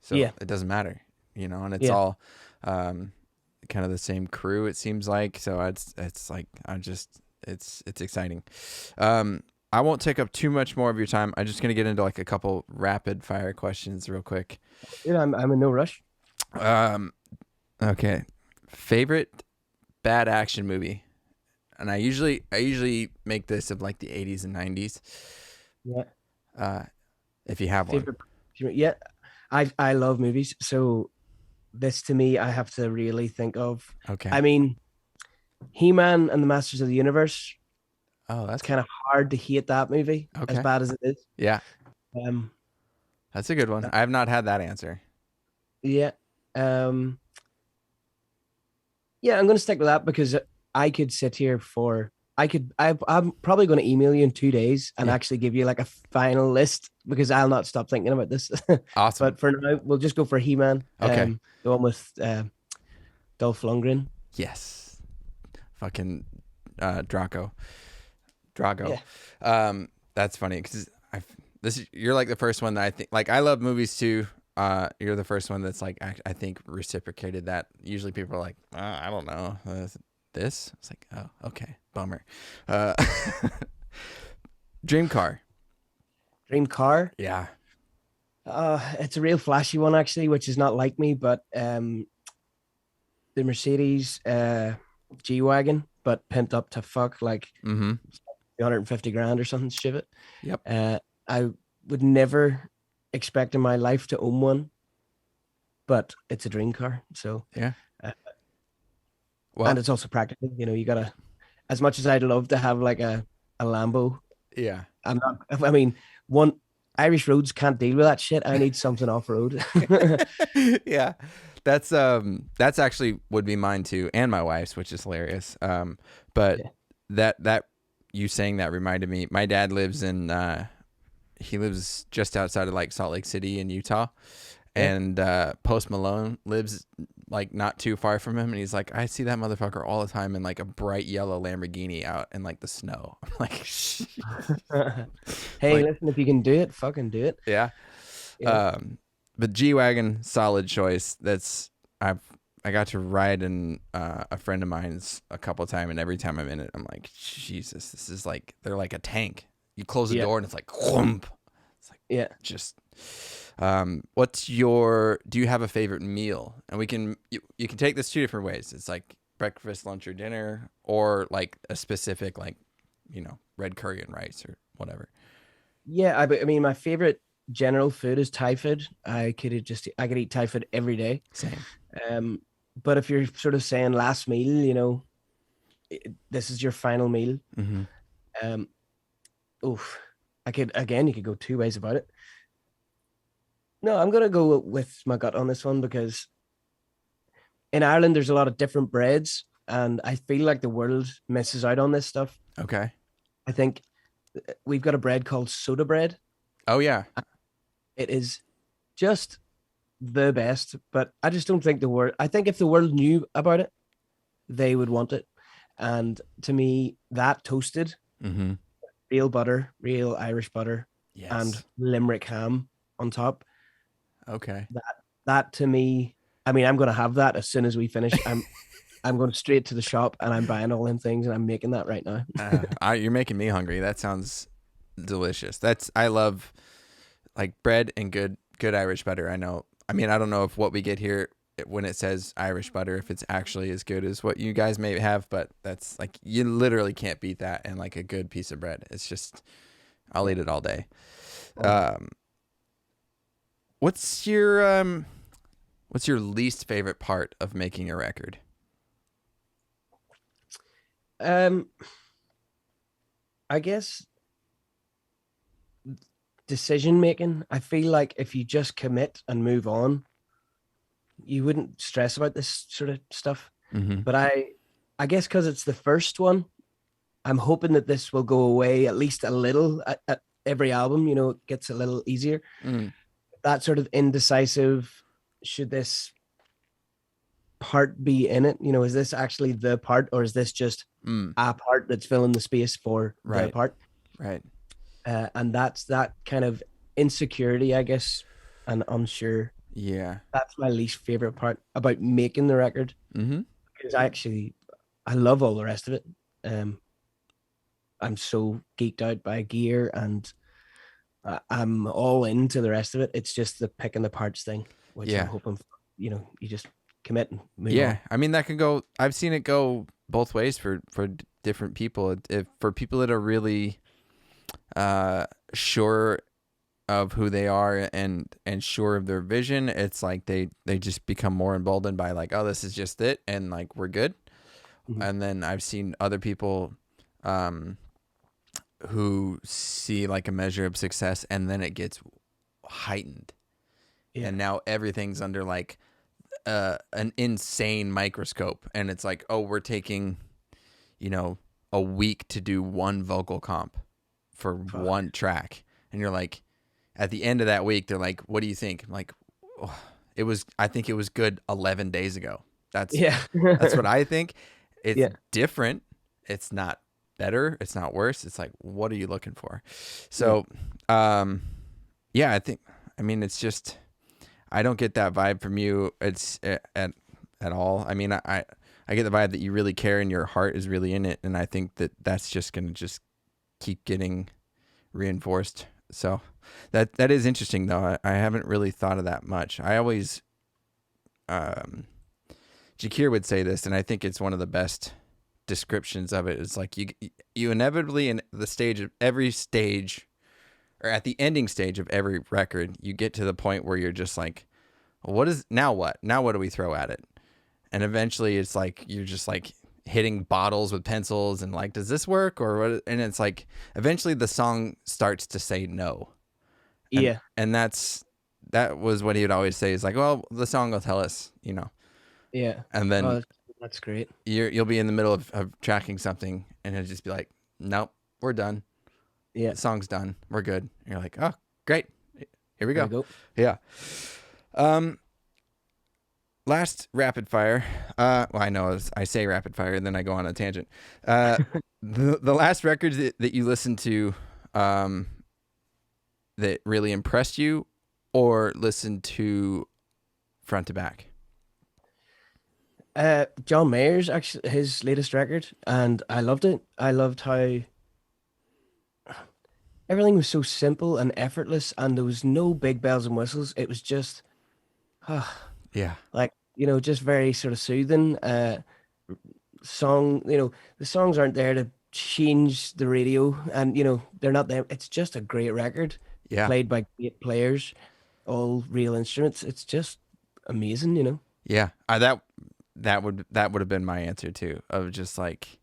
So yeah, it doesn't matter, and it's yeah. all um kind of the same crew, it seems like. So it's like it's exciting. I won't take up too much more of your time. I'm just gonna get into like a couple rapid fire questions real quick. Yeah, I'm in no rush. Um, okay, favorite bad action movie, and I usually make this of like the 80s and 90s. Yeah, Uh, if you have one. favorite. Yeah, I love movies. So this to me, I have to really think of. Okay. I mean, He-Man and the Masters of the Universe. Oh, It's that's kind of hard to hate that movie, as okay. bad as it is. Yeah, Um, that's a good one. I have not had that answer. yeah, um, yeah. I'm gonna stick with that because I could sit here for. I'm probably going to email you in 2 days and Yeah. actually give you like a final list because I'll not stop thinking about this. Awesome. But for now, we'll just go for He-Man, Okay. the one with Dolph Lundgren. Yes. Fucking Draco. Drago. Yeah, That's funny because you're like the first one that I think, like, I love movies too. You're the first one that's like I think reciprocated that. Usually people are like, I don't know, this. It's like, oh, okay, bummer. Uh, Dream car. Dream car. Yeah. It's a real flashy one actually, which is not like me, but the Mercedes G wagon, but pimped up to fuck like Mm-hmm. 150 grand or something. Shiv it. Yep. I would never expect in my life to own one, but it's a dream car. So, Yeah. uh, and Well. it's also practical. You know, you gotta. As much as I'd love to have like a Lambo, Yeah. I'm not. I mean, one Irish roads can't deal with that shit. I need something off road. Yeah. That's actually would be mine too, and my wife's, which is hilarious. But Yeah. that you saying that reminded me. My dad lives in he lives just outside of like Salt Lake City in Utah, Yeah. and Post Malone lives like not too far from him, and he's like, I see that motherfucker all the time in like a bright yellow Lamborghini out in like the snow. I'm like, Hey, like, listen, if you can do it, fucking do it. yeah. You know? But G wagon, solid choice. I got to ride in a friend of mine's a couple of times, and every time I'm in it, I'm like, Jesus, this is like, they're like a tank. You close the Yeah. door and it's like, whoomp. It's like Yeah. just. Do you have a favorite meal? And you can take this two different ways. It's like breakfast, lunch, or dinner, or like a specific like, red curry and rice or whatever. Yeah. I mean, my favorite general food is Thai food. I could eat Thai food every day. Same. Um, but if you're sort of saying last meal, this is your final meal. Mm-hmm. Um, oof, you could go two ways about it. No, I'm gonna go with my gut on this one because in Ireland there's a lot of different breads, and I feel like the world misses out on this stuff. Okay. I think we've got a bread called soda bread. Oh yeah. It is just the best, but I just don't think the world. I think if the world knew about it, they would want it. And to me, that toasted, Mm-hmm. real butter, real Irish butter, and Yes. Limerick ham on top. Okay. That to me, I mean, I'm gonna have that as soon as we finish. I'm going straight to the shop and I'm buying all them things and I'm making that right now. You're making me hungry. That sounds delicious. I love like bread and good Irish butter. I know. I mean, I don't know if what we get here when it says Irish butter, if it's actually as good as what you guys may have, but that's like, you literally can't beat that and like a good piece of bread. It's just, I'll eat it all day. Oh, Um, what's your least favorite part of making a record? um, I guess decision making. I feel like if you just commit and move on, you wouldn't stress about this sort of stuff. Mm-hmm. But I guess because it's the first one, I'm hoping that this will go away at least a little at every album. You know, it gets a little easier. Mm, That sort of indecisive. Should this part be in it? You know, is this actually the part, or is this just mm, a part that's filling the space for the right, part? right. And that's that kind of insecurity, I guess, and unsure. Yeah. That's my least favorite part about making the record, Mm-hmm. because I love all the rest of it. Um, I'm so geeked out by gear, and I'm all into the rest of it. It's just the picking the parts thing, which I'm Yeah. hoping, you just commit and move Yeah. on. I mean, that can go, I've seen it go both ways for different people. If for people that are really sure of who they are and sure of their vision, it's like they just become more emboldened by like, oh, this is just it, and like we're good. Mhm. And then I've seen other people um who see like a measure of success, and then it gets heightened, Yeah. and now everything's under like an insane microscope, and it's like, oh, we're taking, you know, a week to do one vocal comp for Fuck. one track, and you're like, at the end of that week, they're like, what do you think? I'm like, oh, I think it was good 11 days ago. that's Yeah. that's what I think. It's Yeah. different. It's not better. It's not worse. It's like, what are you looking for? Yeah. So, yeah, I mean, it's just, I don't get that vibe from you. It's at all. I mean, I get the vibe that you really care and your heart is really in it. And I think that that's just going to just keep getting reinforced. So that is interesting though. I haven't really thought of that much. I always, Jakir would say this, and I think it's one of the best descriptions of it. It's like you inevitably, in the stage of every stage, or at the ending stage of every record, you get to the point where you're just like, what is now? What do we throw at it? And eventually, it's like you're just like hitting bottles with pencils and like, does this work or what? And it's like eventually the song starts to say no, and Yeah. that was what he would always say. Is like, well, the song will tell us, you know. Yeah. And then Oh, that's great. you'll be in the middle of tracking something, and it'll just be like, nope, we're done. Yeah. The song's done. We're good. And you're like, oh, great. Here we There we go. go. Yeah. Last rapid fire. Well, I know I say rapid fire, and then I go on a tangent. The last records that you listened to, that really impressed you, or listened to front to back. John Mayer's actually his latest record, and I loved it. I loved how everything was so simple and effortless, and there was no big bells and whistles. It was just, Yeah. like, just very sort of soothing. Song, the songs aren't there to change the radio, and they're not there. It's just a great record, Yeah. played by great players, all real instruments. It's just amazing. Yeah. That would have been my answer too. Of just like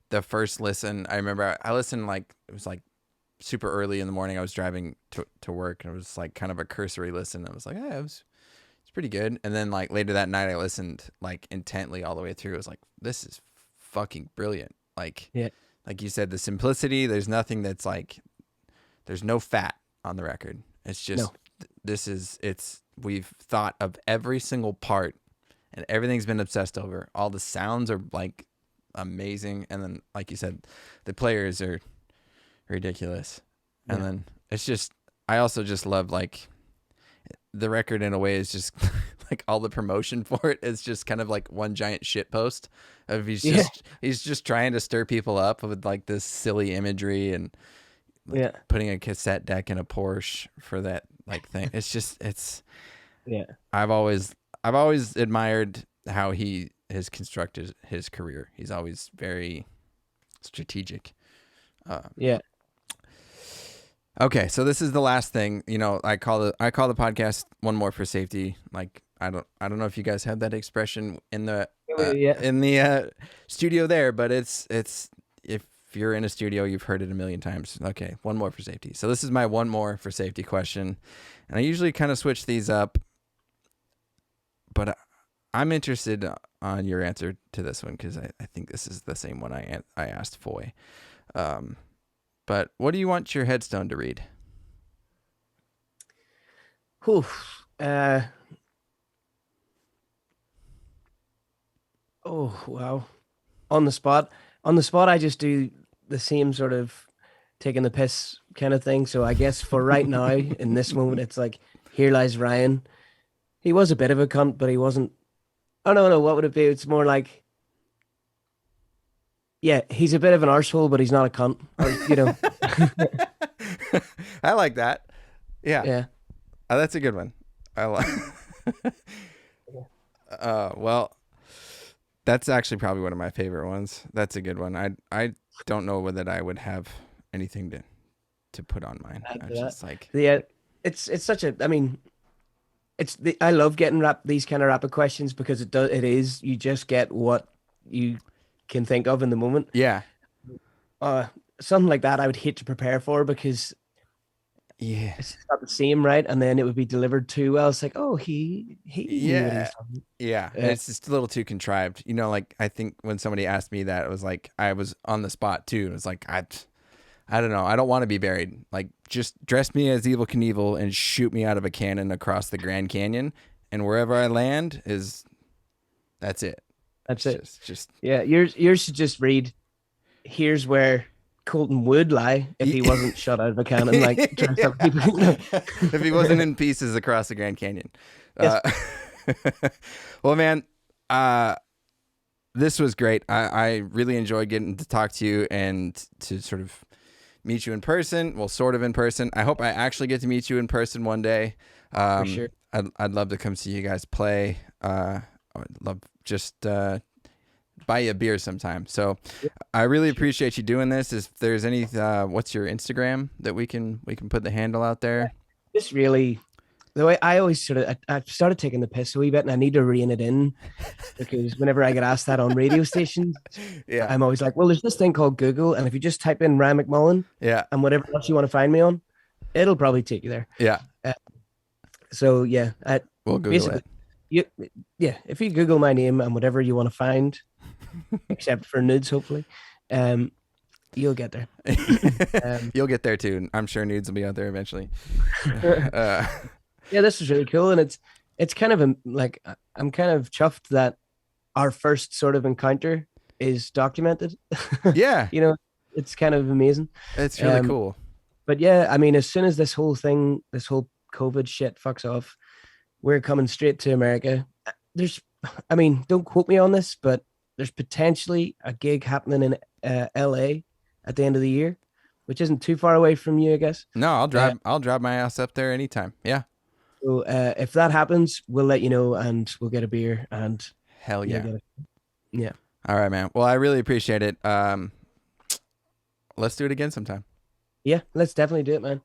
the first listen. I remember I listened, like it was like super early in the morning. I was driving to work, and it was like kind of a cursory listen. I was like, hey, it's pretty good. And then like later that night, I listened like intently all the way through. I was like, this is fucking brilliant. Yeah. Like you said, the simplicity. There's nothing that's like, there's no fat on the record. It's just, No. we've thought of every single part, and everything's been obsessed over. All the sounds are like amazing. And then, like you said, the players are ridiculous. And Yeah. then it's just, I also just love like the record in a way is just like all the promotion for it is just kind of like one giant shit post of he's just trying to stir people up with like this silly imagery, and like Yeah. putting a cassette deck in a Porsche for that like thing. It's just Yeah. I've I've always admired how he has constructed his career. He's always very strategic. Yeah. Okay, so this is the last thing. You know, I call the podcast One More for Safety. Like I don't know if you guys have that expression Yeah. in the studio there, but it's if you're in a studio, you've heard it a million times. Okay, one more for safety. So this is my one more for safety question, and I usually kind of switch these up, but I'm interested on your answer to this one because I think this is the same one I asked Foy. But what do you want your headstone to read? Whew. Oh wow. On the spot. On the spot, I just do the same sort of taking the piss kind of thing. So I guess for right now, in this moment, it's like, here lies Ryan. He was a bit of a cunt, but he wasn't. Oh no, no. What would it be? It's more like, yeah, he's a bit of an arsehole, but he's not a cunt. Or I like that. Yeah, yeah. that's a good one. I like. Well, that's actually probably one of my favorite ones. That's a good one. I don't know whether I would have anything to put on mine. Add I to that. just like, Yeah, it's such a. I mean, I love getting these kind of rapid questions because it is you just get what you can think of in the moment. yeah, Uh, Something like that I would hate to prepare for because yeah, it's just not the same, right? And then it would be delivered too well. It's like, oh, he knew what he yeah, was talking. yeah. Yeah, It's just a little too contrived. You know, like I think when somebody asked me that, it was like I was on the spot too. It was like I don't know. I don't want to be buried. Like, just dress me as Evel Knievel and shoot me out of a cannon across the Grand Canyon, and wherever I land that's it. that's It's it. just Yeah, yours should just read. Here's where Colton would lie if he wasn't shot out of a cannon, like dressed up people. if he wasn't in pieces across the Grand Canyon. Yes, Uh, well, man, this was great. I really enjoyed getting to talk to you and to sort of meet you in person. Well, sort of in person. I hope I actually get to meet you in person one day. for sure. I'd love to come see you guys play. I'd love just buy you a beer sometime. So I really appreciate you doing this. If there's any, what's your Instagram that we can put the handle out there? This really, the way I always I started taking the piss a wee bit, and I need to rein it in because whenever I get asked that on radio stations, Yeah. I'm always like, well, there's this thing called Google, and if you just type in Ryan McMullan Yeah. and whatever else you want to find me on, it'll probably take you there. Yeah. Uh, so yeah, We'll Google basically, it. you, yeah, if you Google my name and whatever you want to find, except for nudes, hopefully, you'll get there. You'll get there too. I'm sure nudes will be out there eventually. Yeah, this is really cool, and it's kind of like I'm kind of chuffed that our first sort of encounter is documented. Yeah. It's kind of amazing. It's really Um, cool. But yeah, I mean, as soon as this whole COVID shit fucks off, we're coming straight to America. I mean, don't quote me on this, but there's potentially a gig happening in LA at the end of the year, which isn't too far away from you, I guess. No, I'll drive my ass up there anytime. Yeah. So if that happens, we'll let you know, and we'll get a beer, and Hell you'll yeah. get it. Yeah. All right, man. Well, I really appreciate it. Let's do it again sometime. Yeah, let's definitely do it, man.